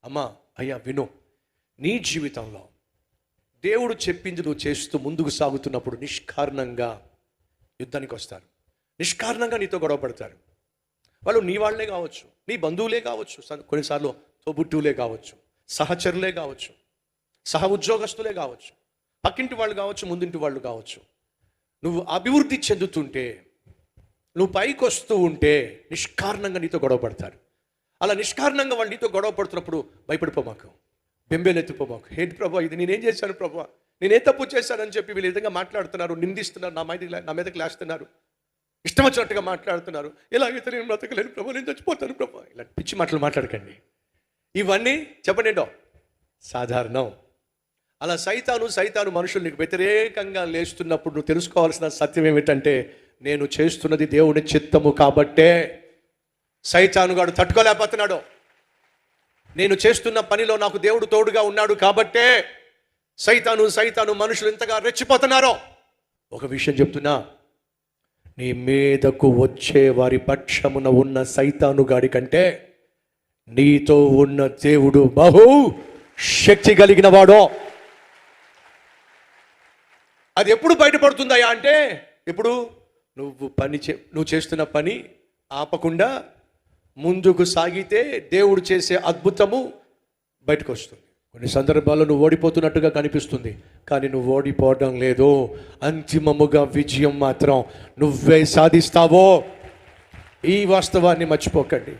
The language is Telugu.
అమ్మా అయ్యా విను, నీ జీవితంలో దేవుడు చెప్పింది నువ్వు చేస్తూ ముందుకు సాగుతున్నప్పుడు నిష్కారణంగా యుద్ధానికి వస్తారు, నిష్కారణంగా నీతో గొడవ పడతారు. వాళ్ళు నీ వాళ్ళే కావచ్చు, నీ బంధువులే కావచ్చు, కొన్నిసార్లు తోబుట్టువులే కావచ్చు, సహచరులే కావచ్చు, సహ ఉద్యోగస్తులే కావచ్చు, పక్కింటి వాళ్ళు కావచ్చు, ముందింటి వాళ్ళు కావచ్చు. నువ్వు అభివృద్ధి చెందుతుంటే, నువ్వు పైకి వస్తూ ఉంటే నిష్కారణంగా నీతో గొడవ పడతారు. అలా నిష్కారణంగా వాళ్ళు నీతో గొడవ పడుతున్నప్పుడు భయపడిపోమాకు, బెంబేలెత్తిపోమాకు. ఏంటి ప్రభా ఇది, నేనేం చేశాను ప్రభా, నేనేం తప్పు చేశానని చెప్పి వీళ్ళు విధంగా మాట్లాడుతున్నారు, నిందిస్తున్నారు, నా మీదకి లేస్తున్నారు, ఇష్టం వచ్చినట్టుగా మాట్లాడుతున్నారు. ఎలాగైతే నేను బ్రతకలేను ప్రభా, నేను చచ్చిపోతాను ప్రభా, ఇలా పిచ్చి మాటలు మాట్లాడకండి. ఇవన్నీ చెప్పండి సాధారణం. అలా సైతాను మనుషులు నీకు వ్యతిరేకంగా లేస్తున్నప్పుడు నువ్వు తెలుసుకోవాల్సిన సత్యం ఏమిటంటే, నేను చేస్తున్నది దేవుని చిత్తము కాబట్టే సైతాను గాడు తట్టుకోలేకపోతున్నాడు. నేను చేస్తున్న పనిలో నాకు దేవుడు తోడుగా ఉన్నాడు కాబట్టే సైతాను మనుషులు ఎంతగా రెచ్చిపోతున్నారో. ఒక విషయం చెప్తున్నా, నీ మీదకు వచ్చే వారి పక్షమున ఉన్న సైతాను గాడి కంటే నీతో ఉన్న దేవుడు బహు శక్తి కలిగిన వాడో. అది ఎప్పుడు బయటపడుతుందయ్యా అంటే, ఎప్పుడు నువ్వు చేస్తున్న పని ఆపకుండా ముందుకు సాగితే దేవుడు చేసే అద్భుతము బయటకు వస్తుంది. కొన్ని సందర్భాల్లో నువ్వు ఓడిపోతున్నట్టుగా కనిపిస్తుంది, కానీ నువ్వు ఓడిపోవడం లేదు. అంతిమముగా విజయం మాత్రం నువ్వే సాధిస్తావో. ఈ వాస్తవాన్ని మర్చిపోకండి.